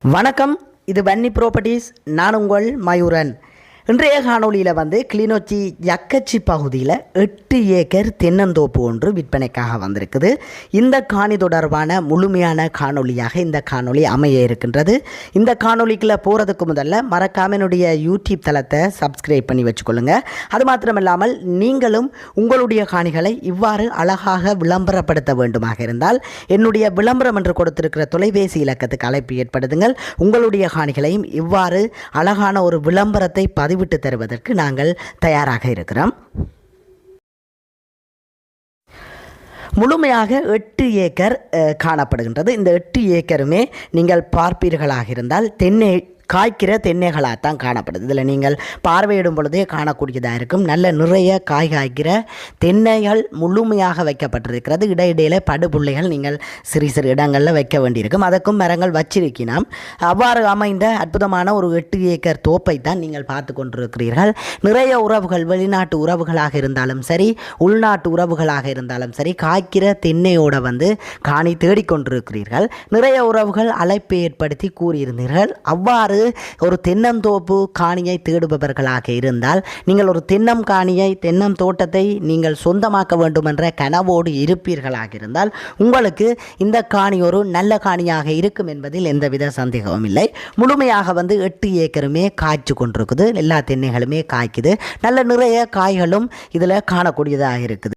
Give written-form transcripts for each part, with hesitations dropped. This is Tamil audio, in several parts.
வணக்கம், இது வன்னி ப்ராப்பர்ட்டிஸ். நான் உங்கள் மயூரன். இன்றைய காணொலியில் கிளிநொச்சி யக்கச்சி பகுதியில் 8 ஏக்கர் தென்னந்தோப்பு ஒன்று விற்பனைக்காக வந்திருக்குது. இந்த காணி தொடர்பான முழுமையான காணொலியாக இந்த காணொலி அமைய இருக்கின்றது. இந்த காணொலிக்குள்ளே போகிறதுக்கு முதல்ல மறக்காம என்னுடைய யூடியூப் தளத்தை சப்ஸ்கிரைப் பண்ணி வச்சுக்கொள்ளுங்க. அது மாத்திரமில்லாமல் நீங்களும் உங்களுடைய காணிகளை இவ்வாறு அழகாக விளம்பரப்படுத்த வேண்டுமாக இருந்தால் என்னுடைய விளம்பரம் என்று கொடுத்திருக்கிற தொலைபேசி இலக்கத்துக்கு அழைப்பு ஏற்படுத்துங்கள். உங்களுடைய காணிகளையும் இவ்வாறு அழகான ஒரு விளம்பரத்தை விட்டு தருவதற்கு நாங்கள் தயாராக இருக்கிறோம். முழுமையாக 8 ஏக்கர் காணப்படுகின்றது. இந்த 8 ஏக்கருமே நீங்கள் பார்ப்பீர்களாக இருந்தால் காய்க்கிற தென்னைகளாகத்தான் காணப்படுது. இதில் நீங்கள் பார்வையிடும் பொழுதே காணக்கூடியதாக இருக்கும். நல்ல நிறைய காய்க்கிற தென்னைகள் முழுமையாக வைக்கப்பட்டிருக்கிறது. இடையிடையில் படுபுள்ளைகள் நீங்கள் சிறு சிறு இடங்களில் வைக்க வேண்டியிருக்கும். அதற்கும் மரங்கள் வச்சிருக்கணும். அவ்வாறு அமைந்த அற்புதமான ஒரு 8 ஏக்கர் தோப்பை தான் நீங்கள் பார்த்து கொண்டிருக்கிறீர்கள். நிறைய உறவுகள், வெளிநாட்டு உறவுகளாக இருந்தாலும் சரி, உள்நாட்டு உறவுகளாக இருந்தாலும் சரி, காய்க்கிற தென்னையோடு காணி தேடிக்கொண்டிருக்கிறீர்கள். நிறைய உறவுகள் அழைப்பு ஏற்படுத்தி கூறியிருந்தீர்கள். அவ்வாறு ஒரு தென்னந்தோப்பு காணியை தேடுபவர்களாக இருந்தால், நீங்கள் ஒரு தென்னம் தோட்டத்தை நீங்கள் சொந்தமாக்க வேண்டும் என்ற கனவோடு இருப்பீர்களாக இருந்தால், உங்களுக்கு இந்த காணி ஒரு நல்ல காணியாக இருக்கும் என்பதில் எந்தவித சந்தேகமும் இல்லை. முழுமையாக 8 ஏக்கருமே காய்ச்சி கொண்டிருக்குது. எல்லா தென்னைகளுமே காய்க்குது. நல்ல நிறைய காய்களும் இதில் காணக்கூடியதாக இருக்குது.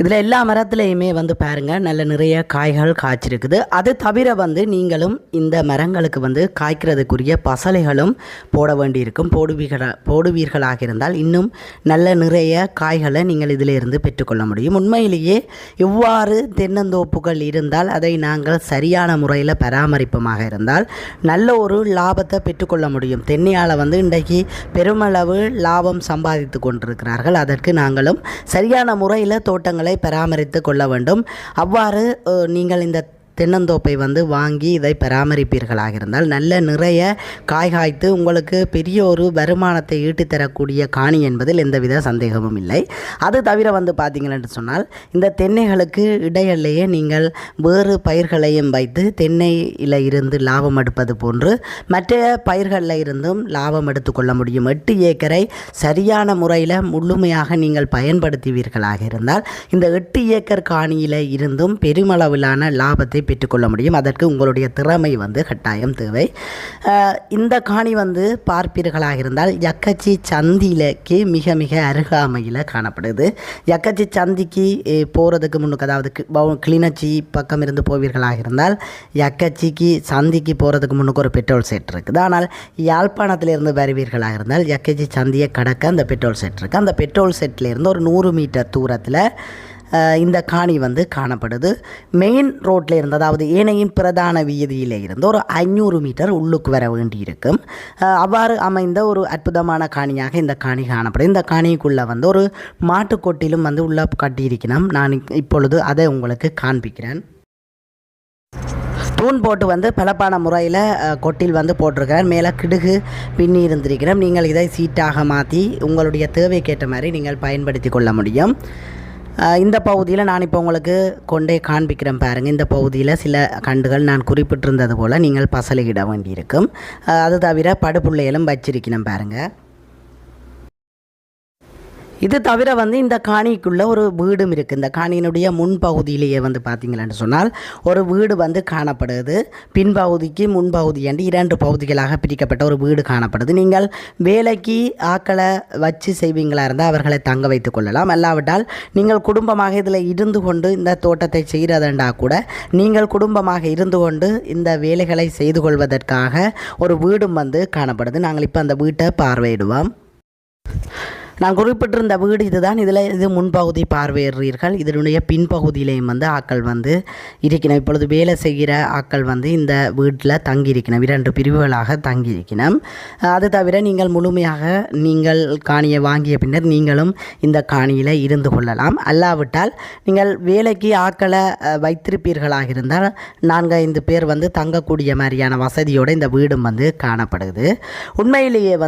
இதில் எல்லா மரத்துலையுமே பாருங்கள், நல்ல நிறைய காய்கள் காய்ச்சிருக்குது. அது தவிர நீங்களும் இந்த மரங்களுக்கு காய்க்கிறதுக்குரிய பசலைகளும் போட வேண்டியிருக்கும். போடுவீர்களாக இருந்தால் இன்னும் நல்ல நிறைய காய்களை நீங்கள் இதிலிருந்து பெற்றுக்கொள்ள முடியும். உண்மையிலேயே இவ்வாறு தென்னந்தோப்புகள் இருந்தால் அதை நாங்கள் சரியான முறையில் பராமரிப்பமாக இருந்தால் நல்ல ஒரு லாபத்தை பெற்றுக்கொள்ள முடியும். தென்னையால் இன்றைக்கு பெருமளவு லாபம் சம்பாதித்து கொண்டிருக்கிறார்கள். அதற்கு நாங்களும் சரியான முறையில் தோட்டங்கள் பராமரித்து கொள்ள வேண்டும். அவ்வாறு நீங்கள் இந்த தென்னந்தோப்பை வாங்கி இதை பராமரிப்பீர்களாக இருந்தால் நல்ல நிறைய காய்காய்த்து உங்களுக்கு பெரிய ஒரு வருமானத்தை ஈட்டித்தரக்கூடிய காணி என்பதில் எந்தவித சந்தேகமும் இல்லை. அது தவிர பார்த்தீங்கன்னு சொன்னால், இந்த தென்னைகளுக்கு இடையிலேயே நீங்கள் வேறு பயிர்களையும் வைத்து தென்னையில் இருந்து லாபம் எடுப்பது போன்று மற்ற பயிர்களில் இருந்தும் லாபம் எடுத்துக்கொள்ள முடியும். 8 ஏக்கரை சரியான முறையில் முழுமையாக நீங்கள் பயன்படுத்துவீர்களாக இருந்தால் இந்த 8 ஏக்கர் காணியில் இருந்தும் பெருமளவிலான லாபத்தை பெற்றுக்கொள்ள முடியும். அதற்கு உங்களுடைய திறமை கட்டாயம் தேவை. இந்த காணி பார்ப்பீர்களாக இருந்தால் யக்கச்சி சந்திக்கு மிக மிக அருகாமையில் காணப்படுது. யக்கச்சி சந்திக்கு போகிறதுக்கு முன்னுக்கு, அதாவது கிளிநொச்சி பக்கம் இருந்து போவீர்களாக இருந்தால் யக்கச்சிக்கு சந்திக்கு போகிறதுக்கு முன்னுக்கு ஒரு பெட்ரோல் செட் இருக்குது. ஆனால் யாழ்ப்பாணத்திலிருந்து வருவீர்களாக இருந்தால் யக்கச்சி சந்தியை கடக்க அந்த பெட்ரோல் செட் இருக்குது. அந்த பெட்ரோல் செட்டிலேருந்து ஒரு 100 மீட்டர் தூரத்தில் இந்த காணி காணப்படுது. மெயின் ரோட்டில் இருந்து, அதாவது ஏனையின் பிரதான வீதியில் இருந்து ஒரு 500 மீட்டர் உள்ளுக்கு வர வேண்டியிருக்கும். அவ்வாறு அமைந்த ஒரு அற்புதமான காணியாக இந்த காணி காணப்படுது. இந்த காணிக்குள்ளே ஒரு மாட்டுக்கொட்டிலும் உள்ளே கட்டியிருக்கணும். நான் இப்பொழுது அதை உங்களுக்கு காண்பிக்கிறேன். தூண் போட்டு பலப்பான முறையில் கொட்டில் போட்டிருக்கிறேன். மேலே கிடுகு பின்னி இருந்திருக்கிறேன். நீங்கள் இதை சீட்டாக மாற்றி உங்களுடைய தேவைக்கேற்ற மாதிரி நீங்கள் பயன்படுத்தி கொள்ள முடியும். இந்த பகுதியில் நான் இப்போ உங்களுக்கு கொண்டே காண்பிக்கிறேன் பாருங்கள். இந்த பகுதியில் சில கண்டுகள் நான் குறிப்பிட்டிருந்தது போல் நீங்கள் பசலையிட வேண்டியிருக்கும். அது தவிர படுபுள்ளைகளும் வச்சிருக்கணும் பாருங்கள். இது தவிர இந்த காணிக்குள்ளே ஒரு வீடும் இருக்குது. இந்த காணியினுடைய முன்பகுதியிலேயே பார்த்தீங்கன்னு சொன்னால் ஒரு வீடு காணப்படுது. பின்பகுதிக்கு முன்பகுதி என்று 2 பகுதிகளாக பிரிக்கப்பட்ட ஒரு வீடு காணப்படுது. நீங்கள் வேலைக்கு ஆக்களை வச்சு செய்வீங்களா இருந்தால் அவர்களை தங்க வைத்து கொள்ளலாம். அல்லாவிட்டால் நீங்கள் குடும்பமாக இதில் இருந்து கொண்டு இந்த தோட்டத்தை செய்கிறதெண்டா கூட நீங்கள் குடும்பமாக இருந்து கொண்டு இந்த வேலைகளை செய்து கொள்வதற்காக ஒரு வீடும் காணப்படுது. நாங்கள் இப்போ அந்த வீட்டை பார்வையிடுவோம். நான் குறிப்பிட்டிருந்த வீடு இதுதான். இது முன்பகுதி பார்வையிடுறீர்கள். இதனுடைய பின்பகுதியிலையும் ஆக்கள் இருக்கணும். இப்பொழுது வேலை செய்கிற ஆக்கள் இந்த வீட்டில் தங்கியிருக்கணும். 2 பிரிவுகளாக தங்கியிருக்கணும். அது தவிர நீங்கள் முழுமையாக நீங்கள் காணியை வாங்கிய பின்னர் நீங்களும் இந்த காணியில் இருந்து கொள்ளலாம். அல்லாவிட்டால் நீங்கள் வேலைக்கு ஆக்களை வைத்திருப்பீர்களாக இருந்தால் 4-5 பேர் தங்கக்கூடிய மாதிரியான வசதியோடு இந்த வீடும் காணப்படுது. உண்மையிலேயே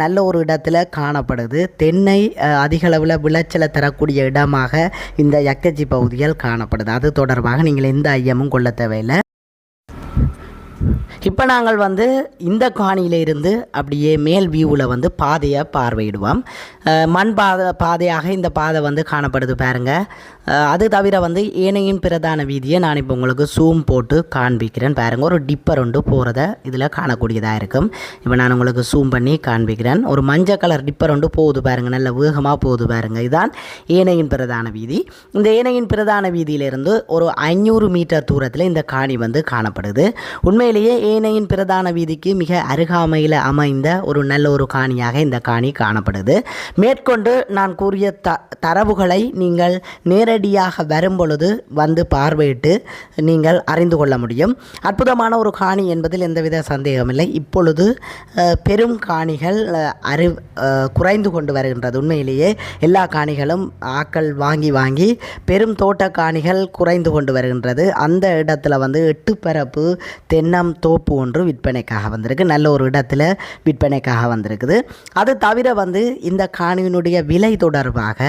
நல்ல ஒரு இடத்துல காணப்படுது. தென்னை அதிக அளவில் விளைச்சலை தரக்கூடிய இடமாக இந்த யக்கச்சி பகுதிகள் காணப்படுது. அது தொடர்பாக நீங்கள் எந்த ஐயமும் கொள்ள தேவையில்லை. இப்போ நாங்கள் வந்து இந்த காணியிலிருந்து அப்படியே மேல் வியூவில் வந்து பாதையை பார்வையிடுவோம். மண் பாதையாக இந்த பாதை வந்து காணப்படுது பாருங்கள். அது தவிர வந்து ஏனையின் பிரதான வீதியை நான் இப்போ உங்களுக்கு ஜூம் போட்டு காண்பிக்கிறேன் பாருங்கள். ஒரு டிப்பர் ஒன்று போகிறத இதில் காணக்கூடியதாக இருக்கும். இப்போ நான் உங்களுக்கு ஜூம் பண்ணி காண்பிக்கிறேன். ஒரு மஞ்சள் கலர் டிப்பர் ஒன்று போகுது பாருங்கள், நல்ல வேகமாக போகுது பாருங்கள். இதுதான் ஏனையின் பிரதான வீதி. இந்த ஏனையின் பிரதான வீதியிலிருந்து ஒரு 500 மீட்டர் தூரத்தில் இந்த காணி வந்து காணப்படுது. உண்மையிலேயே ஏனையின் பிரதான வீதிக்கு மிக அருகாமையில் அமைந்த ஒரு நல்ல ஒரு காணியாக இந்த காணி காணப்படுது. மேற்கொண்டு நான் கூறிய தரவுகளை நீங்கள் நேரடியாக வரும்பொழுது வந்து பார்வையிட்டு நீங்கள் அறிந்து கொள்ள முடியும். அற்புதமான ஒரு காணி என்பதில் எந்தவித சந்தேகமில்லை. இப்பொழுது பெரும் காணிகள் குறைந்து கொண்டு வருகின்றது. உண்மையிலேயே எல்லா காணிகளும் ஆக்கள் வாங்கி பெரும் தோட்ட காணிகள் குறைந்து கொண்டு வருகின்றது. அந்த இடத்துல வந்து 8 பரப்பு தென்னம் தோப்பு ஒன்று விற்பனைக்காக வந்திருக்கு. நல்ல ஒரு இடத்துல விற்பனைக்காக வந்திருக்குது. அது தவிர வந்து இந்த காணியினுடைய விலை தொடர்பாக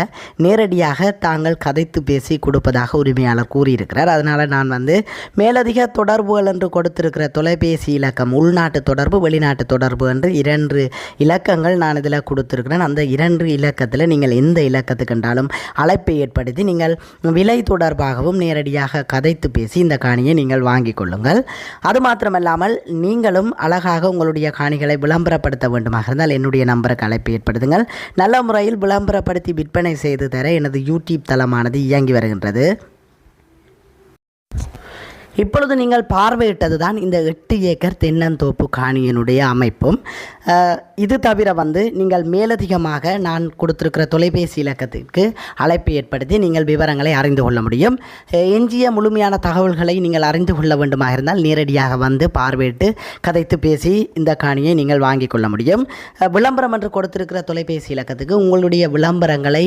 நேரடியாக தாங்கள் கதைத்து பேசி கொடுப்பதாக உரிமையாளர் கூறியிருக்கிறார். அதனால் நான் வந்து மேலதிக தொடர்புகள் என்று கொடுத்திருக்கிற தொலைபேசி இலக்கம், உள்நாட்டு தொடர்பு வெளிநாட்டு தொடர்பு என்று 2 இலக்கங்கள் நான் இதில் கொடுத்திருக்கிறேன். அந்த 2 இலக்கத்தில் நீங்கள் எந்த இலக்கத்துக்கு என்றாலும் அழைப்பை ஏற்படுத்தி நீங்கள் விலை தொடர்பாகவும் நேரடியாக கதைத்து பேசி இந்த காணியை நீங்கள் வாங்கிக் கொள்ளுங்கள். அது மாத்திரமல்லாமல் நீங்களும் அழகாக உங்களுடைய காணிகளை விளம்பரப்படுத்த வேண்டுமாக இருந்தால் என்னுடைய நம்பருக்கு அழைப்பு ஏற்படுத்துங்கள். நல்ல முறையில் விளம்பரப்படுத்தி விற்பனை செய்து தர எனது யூடியூப் தளமானது இயங்கி வருகின்றது. இப்பொழுது நீங்கள் பார்வையிட்டது தான் இந்த 8 ஏக்கர் தென்னந்தோப்பு காணியினுடைய அமைப்பும். இது தவிர வந்து நீங்கள் மேலதிகமாக நான் கொடுத்திருக்கிற தொலைபேசி இலக்கத்திற்கு அழைப்பு ஏற்படுத்தி நீங்கள் விவரங்களை அறிந்து கொள்ள முடியும். எஞ்சிய முழுமையான தகவல்களை நீங்கள் அறிந்து கொள்ள வேண்டுமாக இருந்தால் நேரடியாக வந்து பார்வையிட்டு கதைத்து பேசி இந்த காணியை நீங்கள் வாங்கிக் கொள்ள முடியும். விளம்பரம் என்று கொடுத்திருக்கிற தொலைபேசி இலக்கத்துக்கு உங்களுடைய விளம்பரங்களை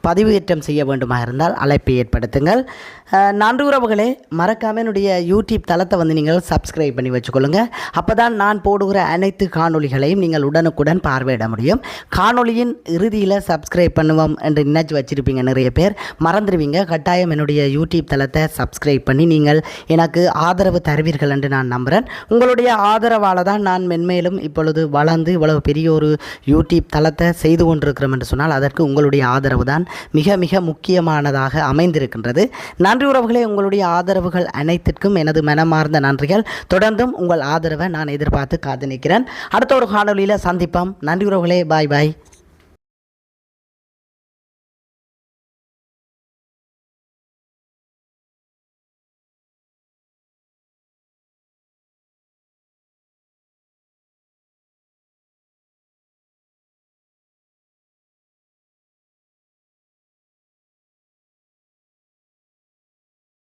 பதிவேற்றம் செய்ய வேண்டுமாக இருந்தால் அழைப்பை ஏற்படுத்துங்கள். நன்றி உறவுகளே, மறக்காமல் என்னுடைய யூடியூப் தளத்தை வந்து நீங்கள் சப்ஸ்கிரைப் பண்ணி வச்சுக்கொள்ளுங்கள். அப்போ தான் நான் போடுகிற அனைத்து காணொலிகளையும் நீங்கள் உடனுக்குடன் பார்வையிட முடியும். காணொலியின் இறுதியில் சப்ஸ்கிரைப் பண்ணுவோம் என்று நினைச்சு வச்சுருப்பீங்க நிறைய பேர், மறந்துடுவீங்க. கட்டாயம் என்னுடைய யூடியூப் தளத்தை சப்ஸ்கிரைப் பண்ணி நீங்கள் எனக்கு ஆதரவு தருவீர்கள் என்று நான் நம்புகிறேன். உங்களுடைய ஆதரவால் தான் நான் மென்மேலும் இப்பொழுது வளர்ந்து இவ்வளவு பெரிய ஒரு யூடியூப் தளத்தை செய்து கொண்டிருக்கிறோம் என்று சொன்னால் அதற்கு உங்களுடைய ஆதரவு தான் மிக மிக முக்கியமானதாக அமைந்திருக்கின்றது. நன்றி உறவுகளே, உங்களுடைய ஆதரவுகள் அனைத்திற்கும் எனது மனமார்ந்த நன்றிகள். தொடர்ந்தும் உங்கள் ஆதரவை நான் எதிர்பார்த்து காத்து நிற்கிறேன். அடுத்த ஒரு காணொலியில் சந்திப்போம். நன்றி உறவுகளே, பாய் பாய்.